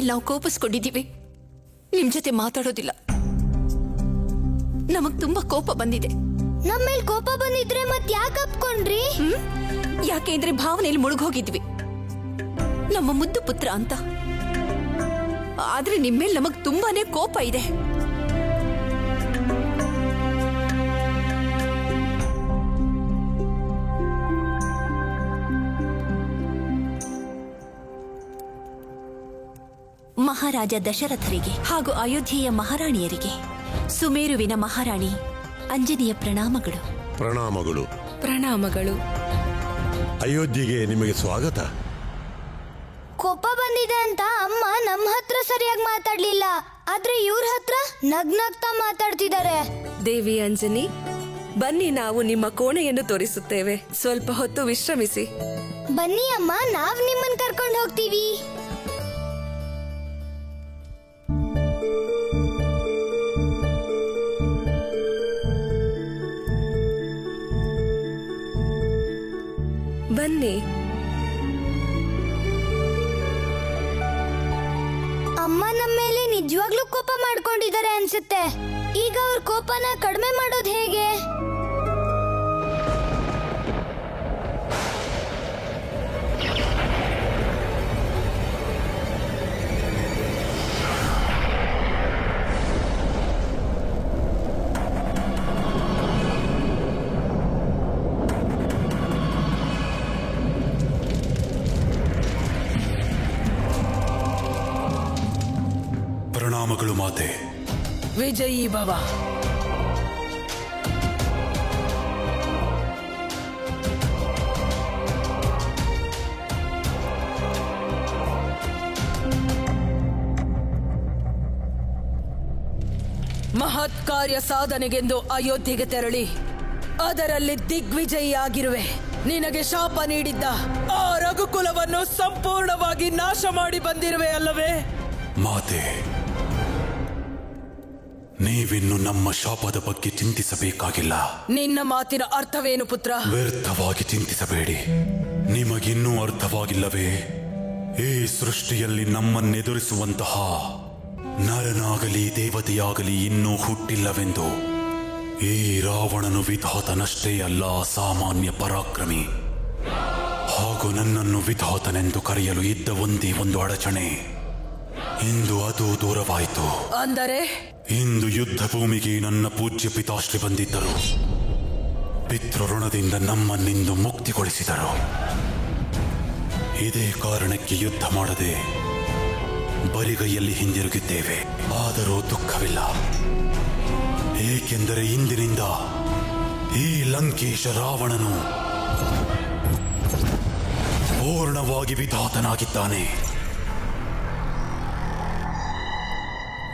ನಾವು ಕೋಪಿಸ್ಕೊಂಡಿದ್ದೀವಿ. ನಿಮ್ ಜೊತೆ ಮಾತಾಡೋದಿಲ್ಲ. ನಮಗ್ ತುಂಬಾ ಕೋಪ ಬಂದಿದೆ. ನಮ್ಮೇಲ್ ಕೋಪ ಬಂದಿದ್ರೆ ಮತ್ ಯಾಕೆ ಅಪ್ಕೊಂಡ್ರಿ? ಯಾಕೆಂದ್ರೆ ಭಾವನೆಯಲ್ಲಿ ಮುಳುಗೋಗಿದ್ವಿ, ನಮ್ಮ ಮುದ್ದು ಪುತ್ರ ಅಂತ. ಆದ್ರೆ ನಿಮ್ಮೇಲೆ ನಮಗ್ ತುಂಬಾನೇ ಕೋಪ ಇದೆ. ಮಹಾರಾಜ ದಶರಥರಿಗೆ ಹಾಗೂ ಅಯೋಧ್ಯೆಯ ಮಹಾರಾಣಿಯರಿಗೆ, ಸುಮೇರುವಿನ ಮಹಾರಾಣಿ ಅಂಜನಿಯ ಪ್ರಣಾಮಗಳು. ಪ್ರಣಾಮಗಳು. ಪ್ರಣಾಮಗಳು. ಅಯೋಧ್ಯೆಗೆ ನಿಮಗೆ ಸ್ವಾಗತ. ಕೋಪ ಬಂದಿದೆ ಅಂತ ಅಮ್ಮ ನಮ್ಮ ಹತ್ರ ಸರಿಯಾಗಿ ಮಾತಾಡ್ಲಿಲ್ಲ, ಆದ್ರೆ ಇವ್ರ ಹತ್ರ ನಗ್ನಗ್ತಾ ಮಾತಾಡ್ತಿದ್ದಾರೆ. ದೇವಿ ಅಂಜನಿ, ಬನ್ನಿ ನಾವು ನಿಮ್ಮ ಕೋಣೆಯನ್ನು ತೋರಿಸುತ್ತೇವೆ. ಸ್ವಲ್ಪ ಹೊತ್ತು ವಿಶ್ರಮಿಸಿ. ಬನ್ನಿ ಅಮ್ಮ, ನಾವ್ ನಿಮ್ಮನ್ ಕರ್ಕೊಂಡು ಹೋಗ್ತೀವಿ. ಬನ್ನಿ. ಅಮ್ಮ ನಮ್ಮ ಮೇಲೆ ನಿಜವಾಗ್ಲೂ ಕೋಪ ಮಾಡ್ಕೊಂಡಿದ್ದಾರೆ ಅನ್ಸುತ್ತೆ. ಈಗ ಅವ್ರ ಕೋಪನ ಕಡಿಮೆ ಮಾಡೋದು ಹೇಗೆ? ಪ್ರಣಾಮಗಳು ಮಾತೆ. ವಿಜಯೀ ಭವ. ಮಹತ್ ಕಾರ್ಯ ಸಾಧನೆಗೆಂದು ಅಯೋಧ್ಯೆಗೆ ತೆರಳಿ ಅದರಲ್ಲಿ ದಿಗ್ವಿಜಯಿಯಾಗಿರುವೆ. ನಿನಗೆ ಶಾಪ ನೀಡಿದ್ದ ಆ ರಘುಕುಲವನ್ನು ಸಂಪೂರ್ಣವಾಗಿ ನಾಶ ಮಾಡಿ ಬಂದಿರುವೆ ಅಲ್ಲವೇ ಮಾತೆ? ನೀವಿನ್ನು ನಮ್ಮ ಶಾಪದ ಬಗ್ಗೆ ಚಿಂತಿಸಬೇಕಾಗಿಲ್ಲ. ನಿನ್ನ ಮಾತಿನ ಅರ್ಥವೇನು ಪುತ್ರ? ವ್ಯರ್ಥವಾಗಿ ಚಿಂತಿಸಬೇಡಿ. ನಿಮಗಿನ್ನೂ ಅರ್ಥವಾಗಿಲ್ಲವೇ? ಈ ಸೃಷ್ಟಿಯಲ್ಲಿ ನಮ್ಮನ್ನೆದುರಿಸುವಂತಹ ನರನಾಗಲಿ ದೇವತೆಯಾಗಲಿ ಇನ್ನೂ ಹುಟ್ಟಿಲ್ಲವೆಂದು. ಈ ರಾವಣನು ವಿಧಾತನಷ್ಟೇ ಅಲ್ಲ, ಸಾಮಾನ್ಯ ಪರಾಕ್ರಮಿ. ಹಾಗೂ ನನ್ನನ್ನು ವಿಧಾತನೆಂದು ಕರೆಯಲು ಇದ್ದ ಒಂದೇ ಒಂದು ಅಡಚಣೆ, ಇಂದು ಅದು ದೂರವಾಯಿತು. ಅಂದರೆ ಇಂದು ಯುದ್ಧ ಭೂಮಿಗೆ ನನ್ನ ಪೂಜ್ಯ ಪಿತಾಶ್ರೀ ಬಂದಿದ್ದರು. ಪಿತೃಋಣದಿಂದ ನಮ್ಮನ್ನಿಂದು ಮುಕ್ತಿಗೊಳಿಸಿದರು. ಇದೇ ಕಾರಣಕ್ಕೆ ಯುದ್ಧ ಮಾಡದೆ ಬರಿಗೈಯಲ್ಲಿ ಹಿಂದಿರುಗಿದ್ದೇವೆ. ಆದರೂ ದುಃಖವಿಲ್ಲ, ಏಕೆಂದರೆ ಇಂದಿನಿಂದ ಈ ಲಂಕೇಶ ರಾವಣನು ಪೂರ್ಣವಾಗಿ ವಿಧಾತನಾಗಿದ್ದಾನೆ.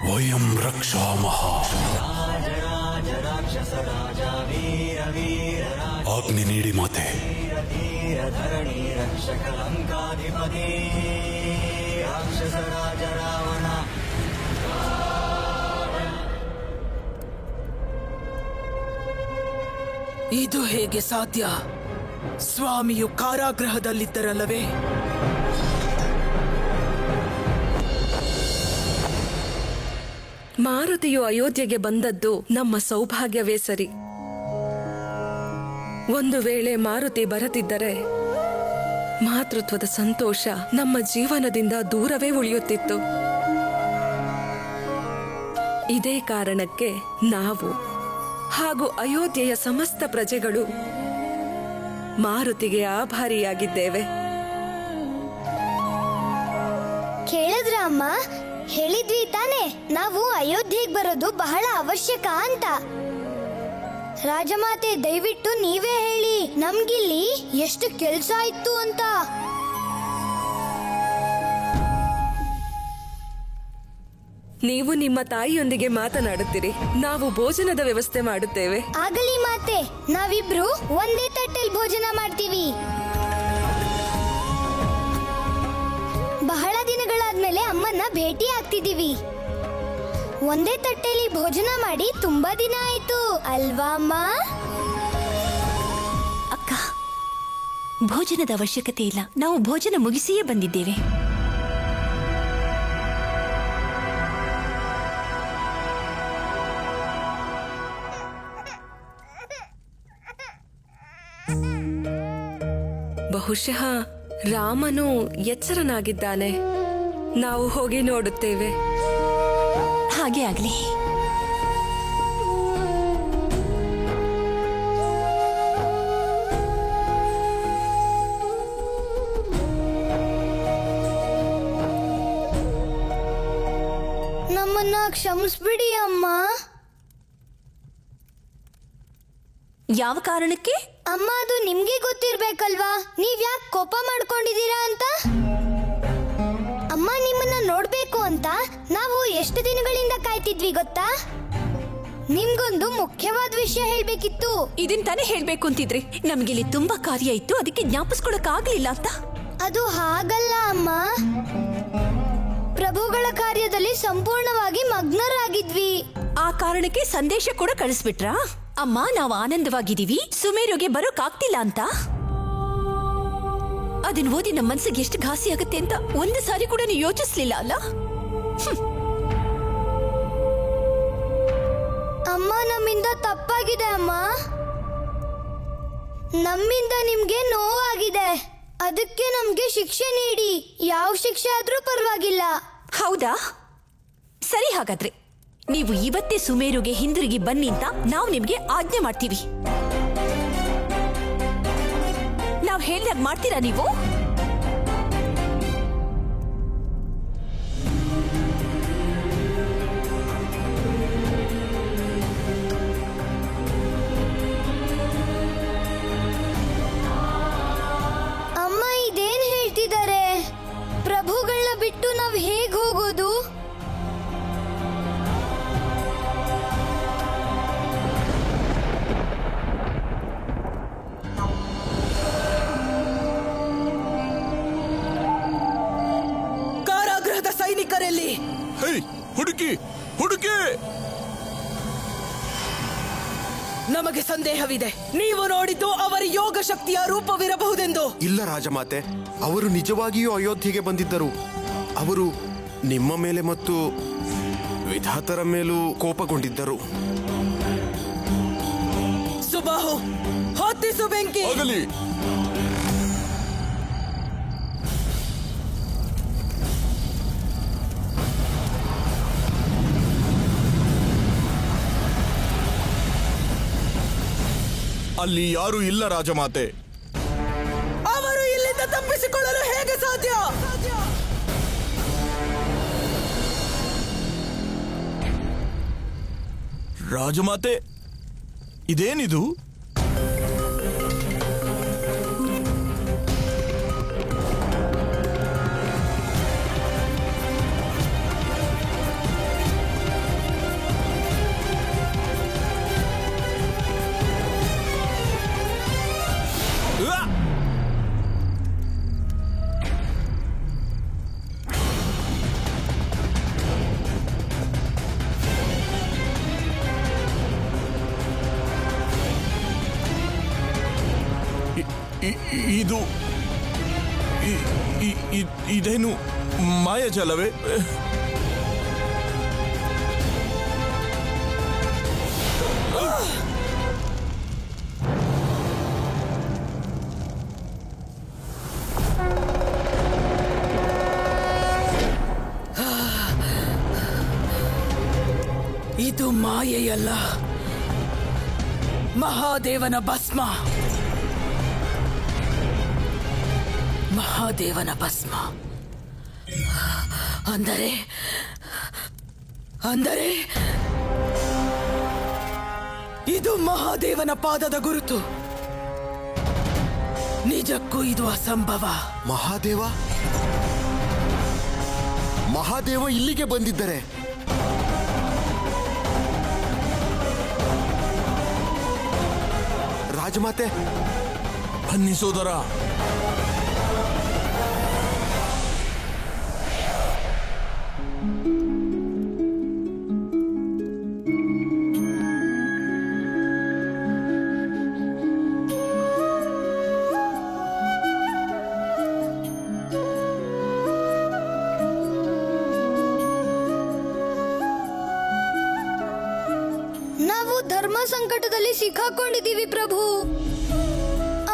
ವಯಂ ರಕ್ಷಾಮಃ. ಆಜ್ಞೆ ನೀಡಿ ಮಾತೆ. ಇದು ಹೇಗೆ ಸಾಧ್ಯ? ಸ್ವಾಮಿಯು ಕಾರಾಗೃಹದಲ್ಲಿದ್ದರಲ್ಲವೇ? ಮಾರುತಿಯು ಅಯೋಧ್ಯೆಗೆ ಬಂದದ್ದು ನಮ್ಮ ಸೌಭಾಗ್ಯವೇ ಸರಿ. ಒಂದು ವೇಳೆ ಮಾರುತಿ ಬರದಿದ್ದರೆ ಮಾತೃತ್ವದ ಸಂತೋಷ ನಮ್ಮ ಜೀವನದಿಂದ ದೂರವೇ ಉಳಿಯುತ್ತಿತ್ತು. ಇದೇ ಕಾರಣಕ್ಕೆ ನಾವು ಹಾಗೂ ಅಯೋಧ್ಯೆಯ ಸಮಸ್ತ ಪ್ರಜೆಗಳು ಮಾರುತಿಗೆ ಆಭಾರಿಯಾಗಿದ್ದೇವೆ. ಕೇಳಿದ್ರ ಅಮ್ಮ? ಹೇಳಿದ್ವಿ ತಾನೆ ನಾವು ಅಯೋಧ್ಯೆಗೆ ಬರೋದು ಬಹಳ ಅವಶ್ಯಕ ಅಂತ. ರಾಜಮಾತೆ, ದಯವಿಟ್ಟು ನೀವೇ ಹೇಳಿ, ನಮ್ಗಿಲ್ಲಿ ಎಷ್ಟು ಕೆಲ್ಸ ಇತ್ತು ಅಂತ. ನೀವು ನಿಮ್ಮ ತಾಯಿಯೊಂದಿಗೆ ಮಾತನಾಡುತ್ತೀರಿ, ನಾವು ಭೋಜನದ ವ್ಯವಸ್ಥೆ ಮಾಡುತ್ತೇವೆ. ಆಗಲಿ ಮಾತೆ, ನಾವಿಬ್ರು ಒಂದೇ ತಟ್ಟೆಲ್ ಭೋಜನ ಮಾಡ್ತೀವಿ. ಬಹಳ ದಿನಗಳಾದ್ಮೇಲೆ ಅಮ್ಮನ್ನ ಭೇಟಿ ಆಗ್ತಿದೀವಿ. ಒಂದೇ ತಟ್ಟೆಲಿ ಭೋಜನ ಮಾಡಿ ತುಂಬಾ ದಿನ ಆಯ್ತು ಅಲ್ವಾ ಅಮ್ಮ? ಅಕ್ಕ, ಭೋಜನದ ಅವಶ್ಯಕತೆ ಇಲ್ಲ, ನಾವು ಭೋಜನ ಮುಗಿಸಿಯೇ ಬಂದಿದ್ದೇವೆ. ಬಹುಶಃ ರಾಮನು ಎಚ್ಚರನಾಗಿದ್ದಾನೆ. ನಾವು ಹೋಗಿ ನೋಡುತ್ತೇವೆ. ಹಾಗೆ ಆಗ್ಲಿ. ನಮ್ಮನ್ನ ಕ್ಷಮಿಸ್ಬಿಡಿ ಅಮ್ಮ. ಯಾವ ಕಾರಣಕ್ಕೆ? ಅಮ್ಮ, ಅದು ನಿಮ್ಗೆ ಗೊತ್ತಿರ್ಬೇಕಲ್ವಾ ನೀವ್ ಯಾಕೆ ಕೋಪ ಮಾಡ್ಕೊಂಡಿದ್ದೀರಾ ಅಂತ. ಅಮ್ಮ, ನಿಮ್ಮನ್ನ ನೋಡ್ಬೇಕು ಅಂತ ನಾವು ಎಷ್ಟು ದಿನಗಳಿಂದ ಕಾಯ್ತಿದ್ವಿ ಗೊತ್ತಾ. ನಿಮ್ಗೊಂದು ಮುಖ್ಯವಾದ ವಿಷಯ ಹೇಳ್ಬೇಕಿತ್ತು. ಇದನ್ ತಾನೇ ಹೇಳ್ಬೇಕು ಅಂತಿದ್ರಿ. ನಮ್ಗಿಲ್ಲಿ ತುಂಬಾ ಕಾರ್ಯ ಇತ್ತು, ಅದಕ್ಕೆ ಜ್ಞಾಪಿಸ್ಕೊಳಕ್ ಆಗ್ಲಿಲ್ಲ ಅಂತ. ಅದು ಹಾಗಲ್ಲ ಅಮ್ಮ, ಪ್ರಭುಗಳ ಕಾರ್ಯದಲ್ಲಿ ಸಂಪೂರ್ಣವಾಗಿ ಮಗ್ನರಾಗಿದ್ವಿ. ಆ ಕಾರಣಕ್ಕೆ ಸಂದೇಶ ಕೂಡ ಕಳಿಸ್ಬಿಟ್ರಾ? ಅಮ್ಮ, ನಾವು ಆನಂದವಾಗಿದ್ದೀವಿ, ಸುಮೇರುಗೆ ಬರೋಕಾಗ್ತಿಲ್ಲ ಅಂತ. ಅದನ್ನ ಓದಿ ನಮ್ಮ ಮನ್ಸಿಗೆ ಎಷ್ಟು ಘಾಸಿ ಆಗುತ್ತೆ ಅಂತ ಒಂದು ಸಾರಿ ಕೂಡ ನೀವು ಯೋಚಿಸ್ಲಿಲ್ಲ ಅಲ್ಲ? ಅಮ್ಮ, ನಮ್ಮಿಂದ ತಪ್ಪಾಗಿದೆ ಅಮ್ಮ. ನಮ್ಮಿಂದ ನಿಮ್ಗೆ ನೋವಾಗಿದೆ. ಅದಕ್ಕೆ ನಮ್ಗೆ ಶಿಕ್ಷೆ ನೀಡಿ. ಯಾವ ಶಿಕ್ಷೆ ಆದ್ರೂ ಪರವಾಗಿಲ್ಲ. ಹೌದಾ? ಸರಿ, ಹಾಗಾದ್ರೆ ನೀವು ಇವತ್ತೇ ಸುಮೇರುಗೆ ಹಿಂದಿರುಗಿ ಬನ್ನಿ ಅಂತ ನಾವು ನಿಮ್ಗೆ ಆಜ್ಞೆ ಮಾಡ್ತೀವಿ. ನಾವು ಹೇಳ್ದಾಗ ಮಾಡ್ತೀರಾ ನೀವು? ಅಮ್ಮ, ಇದೇನ್ ಹೇಳ್ತಿದ್ದಾರೆ? ಪ್ರಭುಗಳನ್ನ ಬಿಟ್ಟು ನಾವ್ ಹೇಗ್ ಹೋಗೋದು? ಕಾರಾಗೃಹದ ಸೈನಿಕರಲ್ಲಿ ಹುಡುಕಿ ಹುಡುಕಿ. ನಮಗೆ ಸಂದೇಹವಿದೆ. ನೀವು ನೋಡಿದ್ದು ಅವರ ಯೋಗ ಶಕ್ತಿಯ ರೂಪವಿರಬಹುದೆಂದು. ಇಲ್ಲ ರಾಜಮಾತೆ, ಅವರು ನಿಜವಾಗಿಯೂ ಅಯೋಧ್ಯೆಗೆ ಬಂದಿದ್ದರು. ಅವರು ನಿಮ್ಮ ಮೇಲೆ ಮತ್ತು ವಿಧಾತರ ಮೇಲೂ ಕೋಪಗೊಂಡಿದ್ದರು. ಸುಬಾಹು, ಹೊತ್ತಿಸು ಬೆಂಕಿ. ಆಗಲಿ. ಅಲ್ಲಿ ಯಾರೂ ಇಲ್ಲ ರಾಜಮಾತೆ. ಅವರು ಇಲ್ಲಿಂದ ತಪ್ಪಿಸಿಕೊಳ್ಳಲು ಹೇಗೆ ಸಾಧ್ಯ? ರಾಜಮಾತೆ, ಇದೇನಿದು? ಇದು ಇದೇನು ಮಾಯಾಜಾಲವೇ? ಇದು ಮಾಯೆಯಲ್ಲ, ಮಹಾದೇವನ ಭಸ್ಮ. ಮಹಾದೇವನ ಭಸ್ಮ ಅಂದರೆ ಇದು ಮಹಾದೇವನ ಪಾದದ ಗುರುತು. ನಿಜಕ್ಕೂ ಇದು ಅಸಂಭವ. ಮಹಾದೇವ ಇಲ್ಲಿಗೆ ಬಂದಿದ್ದರೆ ರಾಜಮಾತೆ. ಬನ್ನಿ ಸೋದರ. ನಾವು ಧರ್ಮ ಸಂಕಟದಲ್ಲಿ ಸಿಕ್ಕಾಕೊಂಡಿದ್ದೀವಿ ಪ್ರಭು.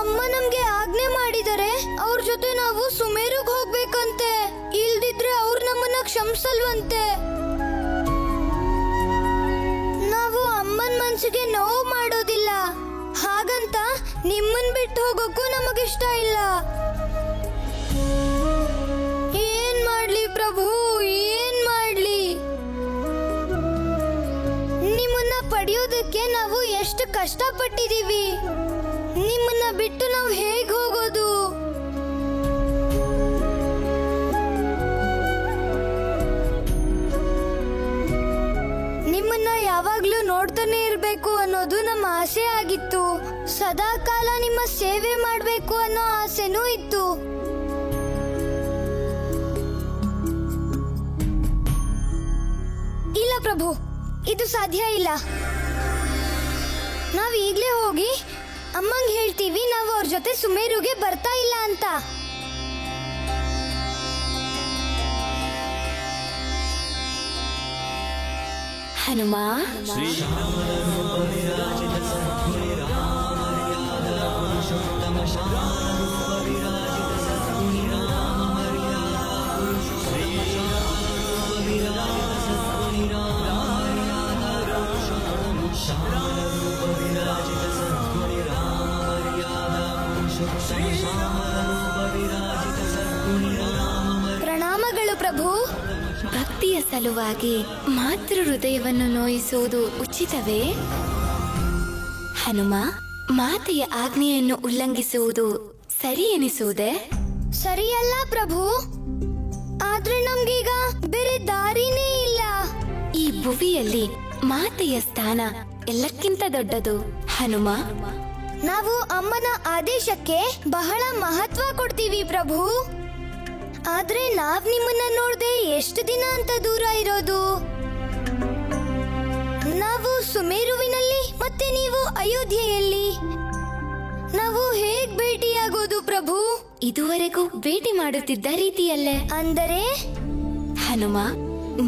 ಅಮ್ಮ ಅಮ್ಮ ನಮ್ಗೆ ಆಜ್ಞೆ ಮಾಡಿದರೆ ಅವ್ರ ಜೊತೆ ನಾವು ಸುಮೇರುಗ್ ಹೋಗ್ಬೇಕಂತೆ. ಇಲ್ದಿದ್ರೆ ಅವ್ರು ನಮ್ಮನ್ನ ಕ್ಷಮಿಸಲ್ವಂತೆ. ನಾವು ಅಮ್ಮನ್ ಮನ್ಸಿಗೆ ನೋವು ಮಾಡೋದಿಲ್ಲ. ಹಾಗಂತ ನಿಮ್ಮನ್ ಬಿಟ್ಟು ಹೋಗೋಕ್ಕೂ ನಮಗಿಷ್ಟ ಇಲ್ಲ. ಏನ್ ಮಾಡ್ಲಿ ಪ್ರಭು, ಏನ್ ಮಾಡ್ಲಿ? ನಿಮ್ಮನ್ನ ಪಡೆಯೋದಕ್ಕೆ ನಾವು ಎಷ್ಟು ಕಷ್ಟಪಟ್ಟಿದೀವಿ. ನಿಮ್ಮನ್ನ ಬಿಟ್ಟು ನಾವು ಹೇಗ್ ಹೋಗೋದು? ನಿಮ್ಮನ್ನ ಯಾವಾಗ್ಲೂ ನೋಡ್ತಾನೆ ಇರ್ಬೇಕು ಅನ್ನೋದು ನಮ್ಮ ಆಸೆ ಆಗಿತ್ತು. ಸದಾ ಕಾಲ ನಿಮ್ಮ ಸೇವೆ ಮಾಡ್ಬೇಕು ಅನ್ನೋ ಆಸೆನೂ ಇತ್ತು. ಇಲ್ಲ ಪ್ರಭು, ಇದು ಸಾಧ್ಯ ಇಲ್ಲ. ನಾವ್ ಈಗ್ಲೇ ಹೋಗಿ ಅಮ್ಮಂಗ್ ಹೇಳ್ತೀವಿ ನಾವು ಅವ್ರ ಜೊತೆ ಸುಮೇರುಗೆ ಬರ್ತಾ ಇಲ್ಲ ಅಂತ. ಹನುಮ, ಪ್ರಣಾಮಗಳು ಪ್ರಭು. ಭಕ್ತಿಯ ಸಲುವಾಗಿ ಮಾತೃ ಹೃದಯವನ್ನು ನೋಯಿಸುವುದು ಉಚಿತವೇ? ಹನುಮ, ಮಾತೆಯ ಆಜ್ಞೆಯನ್ನು ಉಲ್ಲಂಘಿಸುವುದು ಸರಿ ಎನಿಸುವುದೇ? ಸರಿಯಲ್ಲ ಪ್ರಭು, ಆದ್ರೆ ನಮ್ಗೀಗ ಬೇರೆ ದಾರಿನೇ ಇಲ್ಲ. ಈ ಭುವಿಯಲ್ಲಿ ಮಾತೆಯ ಸ್ಥಾನ ಎಲ್ಲಕ್ಕಿಂತ ದೊಡ್ಡದು ಹನುಮ. ನಾವು ಅಮ್ಮನ ಆದೇಶಕ್ಕೆ ಬಹಳ ಮಹತ್ವ ಕೊಡ್ತೀವಿ ಪ್ರಭು. ಆದ್ರೆ ನಾವ್ ನಿಮ್ಮನ್ನ ನೋಡ್ದೆ ಎಷ್ಟು ದಿನ ಅಂತ ದೂರ ಇರೋದು? ನಾವು ಸುಮೇರುವಿನಲ್ಲಿ ಮತ್ತೆ ನೀವು ಅಯೋಧ್ಯೆಯಲ್ಲಿ. ನಾವು ಹೇಗ್ ಭೇಟಿಯಾಗೋದು ಪ್ರಭು? ಇದುವರೆಗೂ ಭೇಟಿ ಮಾಡುತ್ತಿದ್ದ ರೀತಿಯಲ್ಲೇ. ಅಂದರೆ ಹನುಮ,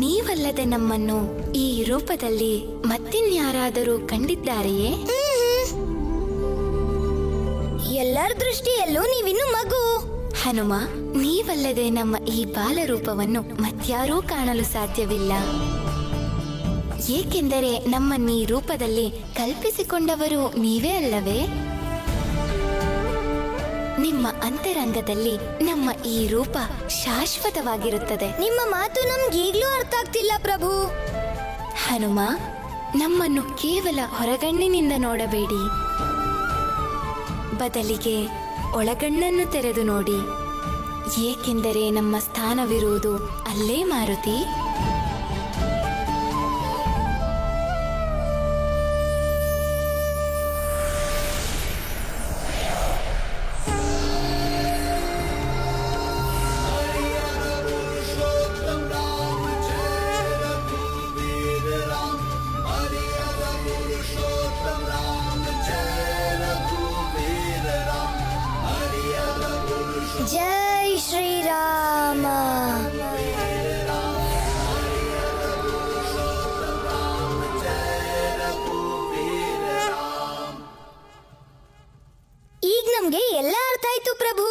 ನೀವಲ್ಲದೆ ನಮ್ಮನ್ನು ಈ ರೂಪದಲ್ಲಿ ಮತ್ತಿನ್ಯಾರಾದರೂ ಕಂಡಿದ್ದಾರೆಯೇ? ಎಲ್ಲರ ದೃಷ್ಟಿಯಲ್ಲೂ ನೀವಿನ್ನು ಮಗು. ಹನುಮ, ನೀವಲ್ಲದೆ ನಮ್ಮ ಈ ಬಾಲರೂಪವನ್ನು ಮತ್ಯಾರೂ ಕಾಣಲು ಸಾಧ್ಯವಿಲ್ಲ. ಏಕೆಂದರೆ ನಮ್ಮನ್ನೀ ರೂಪದಲ್ಲಿ ಕಲ್ಪಿಸಿಕೊಂಡವರು ನೀವೇ ಅಲ್ಲವೇ? ನಿಮ್ಮ ಅಂತರಂಗದಲ್ಲಿ ನಮ್ಮ ಈ ರೂಪ ಶಾಶ್ವತವಾಗಿರುತ್ತದೆ. ನಿಮ್ಮ ಮಾತು ನಮ್ಗೀಗ್ಲೂ ಅರ್ಥ ಆಗ್ತಿಲ್ಲ ಪ್ರಭು. ಹನುಮ, ನಮ್ಮನ್ನು ಕೇವಲ ಹೊರಗಣ್ಣಿನಿಂದ ನೋಡಬೇಡಿ. ಬದಲಿಗೆ ಒಳಗಣ್ಣನ್ನು ತೆರೆದು ನೋಡಿ. ಏಕೆಂದರೆ ನಮ್ಮ ಸ್ಥಾನವಿರುವುದು ಅಲ್ಲೇ ಮಾರುತಿ. ಜೈ ಶ್ರೀರಾಮ. ಈಗ ನಮ್ಗೆ ಎಲ್ಲ ಅರ್ಥ ಆಯ್ತು ಪ್ರಭು.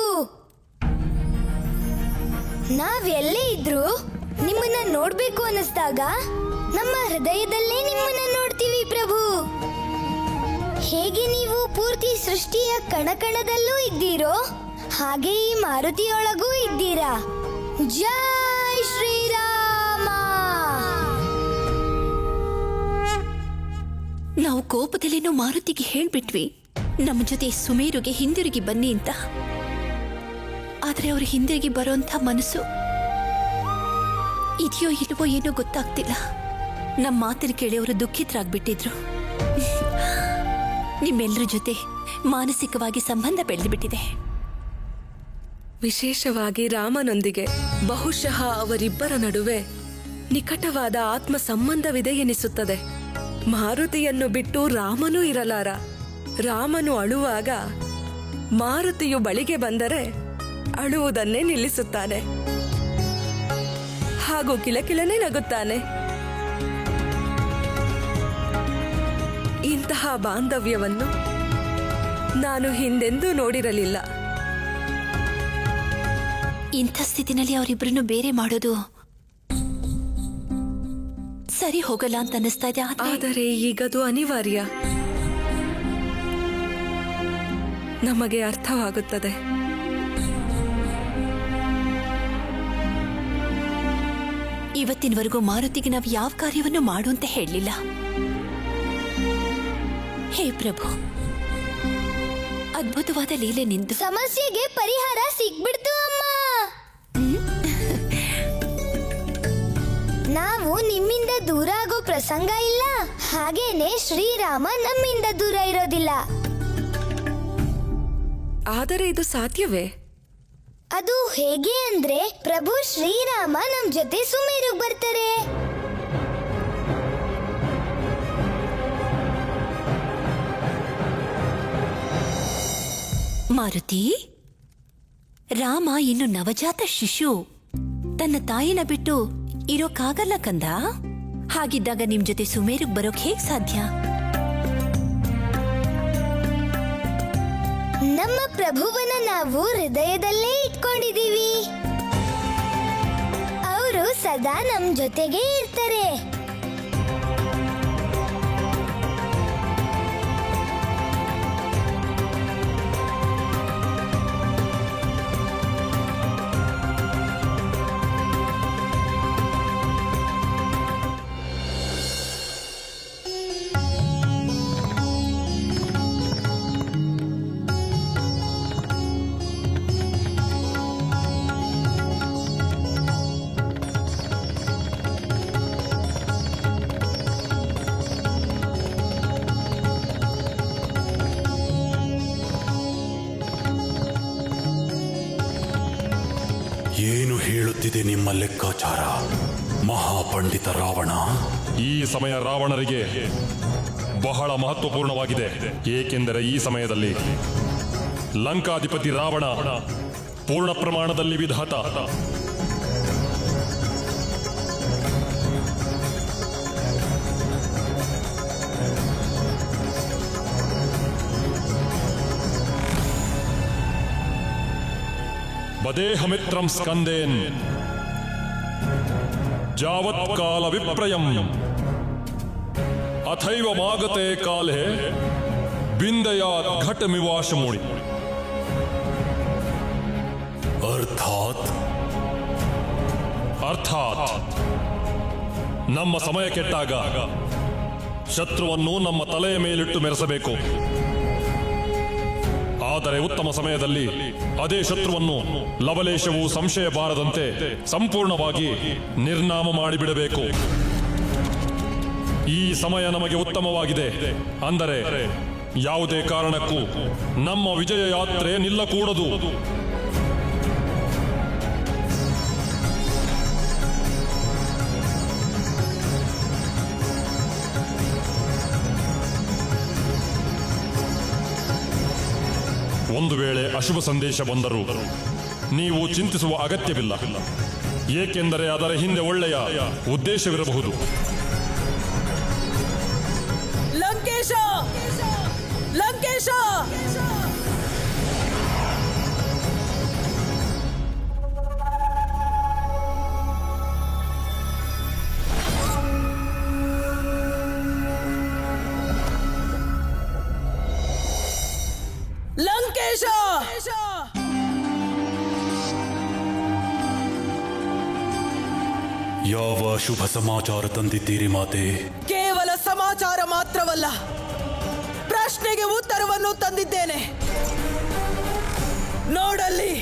ನಾವೆಲ್ಲೇ ಇದ್ರು ನಿಮ್ಮನ್ನ ನೋಡ್ಬೇಕು ಅನ್ನಿಸ್ದಾಗ ನಮ್ಮ ಹೃದಯದಲ್ಲೇ ನಿಮ್ಮನ್ನ ನೋಡ್ತೀವಿ ಪ್ರಭು. ಹೇಗೆ ನೀವು ಪೂರ್ತಿ ಸೃಷ್ಟಿಯ ಕಣಕಣದಲ್ಲೂ ಇದ್ದೀರೋ ಹಾಗೆ ಈ ಮಾರುತಿಯೊಳಗೂ ಇದ್ದೀರಾ. ಜೈ ಶ್ರೀರಾಮ. ನಾವು ಕೋಪದಲ್ಲೇನೋ ಮಾರುತಿಗೆ ಹೇಳ್ಬಿಟ್ವಿ ನಮ್ಮ ಜೊತೆ ಸುಮೇರುಗೆ ಹಿಂದಿರುಗಿ ಬನ್ನಿ ಅಂತ. ಆದ್ರೆ ಅವ್ರು ಹಿಂದಿರುಗಿ ಬರೋಂಥ ಮನಸ್ಸು ಇದೆಯೋ ಇಲ್ವೋ ಏನೋ ಗೊತ್ತಾಗ್ತಿಲ್ಲ. ನಮ್ಮ ಮಾತಿನ ಕೇಳಿ ಅವರು ದುಃಖಿತರಾಗ್ಬಿಟ್ಟಿದ್ರು. ನಿಮ್ಮೆಲ್ಲರ ಜೊತೆ ಮಾನಸಿಕವಾಗಿ ಸಂಬಂಧ ಬೆಳೆದುಬಿಟ್ಟಿದೆ. ವಿಶೇಷವಾಗಿ ರಾಮನೊಂದಿಗೆ ಬಹುಶಃ ಅವರಿಬ್ಬರ ನಡುವೆ ನಿಕಟವಾದ ಆತ್ಮ ಸಂಬಂಧವಿದೆ ಎನಿಸುತ್ತದೆ. ಮಾರುತಿಯನ್ನು ಬಿಟ್ಟು ರಾಮನೂ ಇರಲಾರ. ರಾಮನು ಅಳುವಾಗ ಮಾರುತಿಯು ಬಳಿಗೆ ಬಂದರೆ ಅಳುವುದನ್ನೇ ನಿಲ್ಲಿಸುತ್ತಾನೆ, ಹಾಗೂ ಕಿಲಕಿಲನೆ ನಗುತ್ತಾನೆ. ಇಂತಹ ಬಾಂಧವ್ಯವನ್ನು ನಾನು ಹಿಂದೆಂದೂ ನೋಡಿರಲಿಲ್ಲ. ಇಂಥ ಸ್ಥಿತಿನಲ್ಲಿ ಅವರಿಬ್ಬರನ್ನು ಬೇರೆ ಮಾಡೋದು ಸರಿ ಹೋಗಲ್ಲ ಅಂತ ಅನ್ನಿಸ್ತಾ ಇದೆ. ಆದರೆ ಈಗದು ಅನಿವಾರ್ಯ. ನಮಗೆ ಅರ್ಥವಾಗುತ್ತದೆ. ಇವತ್ತಿನವರೆಗೂ ಮಾರುತಿಗೆ ನಾವು ಯಾವ ಕಾರ್ಯವನ್ನು ಮಾಡು ಅಂತ ಹೇಳಲಿಲ್ಲ. ಹೇ ಪ್ರಭು, ಅದ್ಭುತವಾದ ಲೀಲೆ ನಿಂದು. ಸಮಸ್ಯೆಗೆ ಪರಿಹಾರ ಸಿಗ್ಬಿಡ್ತು ಅಮ್ಮ. ನಾವು ನಿಮ್ಮಿಂದ ದೂರ ಆಗೋ ಪ್ರಸಂಗ ಇಲ್ಲ, ಹಾಗೇನೆ ಶ್ರೀರಾಮ ನಮ್ಮಿಂದ ದೂರ ಇರೋದಿಲ್ಲ. ಆದರೆ ಇದು ಸಾಧ್ಯವೇ? ಅದು ಹೇಗೆ ಅಂದ್ರೆ ಪ್ರಭು ಶ್ರೀರಾಮ ನಮ್ ಜೊತೆ ಸುಮೇರುಗ್ ಬರ್ತಾರೆ. ಮಾರುತಿ, ರಾಮ ಇನ್ನು ನವಜಾತ ಶಿಶು, ತನ್ನ ತಾಯಿನ ಬಿಟ್ಟು ಇರೋಕ್ಕಾಗಲ್ಲ ಕಂದ. ಹಾಗಿದ್ದಾಗ ನಿಮ್ ಜೊತೆ ಸುಮೇರುಗ್ ಬರೋಕ್ ಹೇಗ್ ಸಾಧ್ಯ? ನಮ್ಮ ಪ್ರಭುವನ್ನ ನಾವು ಹೃದಯದಲ್ಲೇ ಇಟ್ಕೊಂಡಿದೀವಿ. ಅವರು ಸದಾ ನಮ್ ಜೊತೆಗೆ ಇರ್ತಾರೆ. ಏನು ಹೇಳುತ್ತಿದೆ ನಿಮ್ಮ ಲೆಕ್ಕಾಚಾರ, ಮಹಾಪಂಡಿತ ರಾವಣ? ಈ ಸಮಯ ರಾವಣರಿಗೆ ಬಹಳ ಮಹತ್ವಪೂರ್ಣವಾಗಿದೆ. ಏಕೆಂದರೆ ಈ ಸಮಯದಲ್ಲಿ ಲಂಕಾಧಿಪತಿ ರಾವಣ ಪೂರ್ಣ ಪ್ರಮಾಣದಲ್ಲಿ ವಿಧಾತ. ಬದೇಹಮಿತ್ರಂ ಸ್ಕಂದೇನ್ ಜಾವತ್ ಕಾಲ ವಿಪ್ರಯಂ ಅಥೈವ ಮಾಗತೆ ಕಾಲೇ ಬಿಂದಯಾತ್ ಘಟಮಿವಾಶಮೂಡಿ. ಅರ್ಥಾತ್ ನಮ್ಮ ಸಮಯ ಕೆಟ್ಟಾಗ ಶತ್ರುವನ್ನು ನಮ್ಮ ತಲೆಯ ಮೇಲಿಟ್ಟು ಮೆರೆಸಬೇಕು. ಆದರೆ ಉತ್ತಮ ಸಮಯದಲ್ಲಿ ಅದೇ ಶತ್ರುವನ್ನು ಲವಲೇಶವು ಸಂಶಯ ಬಾರದಂತೆ ಸಂಪೂರ್ಣವಾಗಿ ನಿರ್ನಾಮ ಮಾಡಿಬಿಡಬೇಕು. ಈ ಸಮಯ ನಮಗೆ ಉತ್ತಮವಾಗಿದೆ. ಅಂದರೆ ಯಾವುದೇ ಕಾರಣಕ್ಕೂ ನಮ್ಮ ವಿಜಯ ಯಾತ್ರೆ ನಿಲ್ಲಕೂಡದು. ಒಂದು ವೇಳೆ ಅಶುಭ ಸಂದೇಶ ಬಂದರೂ ನೀವು ಚಿಂತಿಸುವ ಅಗತ್ಯವಿಲ್ಲ. ಏಕೆಂದರೆ ಅದರ ಹಿಂದೆ ಒಳ್ಳೆಯ ಉದ್ದೇಶವಿರಬಹುದು. ಲಂಕೇಶ! ಲಂಕೇಶ! ಲಂಕೇಶ! ಯಾವ ಶುಭ ಸಮಾಚಾರ ತಂದಿದ್ದೀರಿ ಮಾತೆ? ಕೇವಲ ಸಮಾಚಾರ ಮಾತ್ರವಲ್ಲ, ಪ್ರಶ್ನೆಗೆ ಉತ್ತರವನ್ನು ತಂದಿದ್ದೇನೆ. ನೋಡಲ್ಲಿ,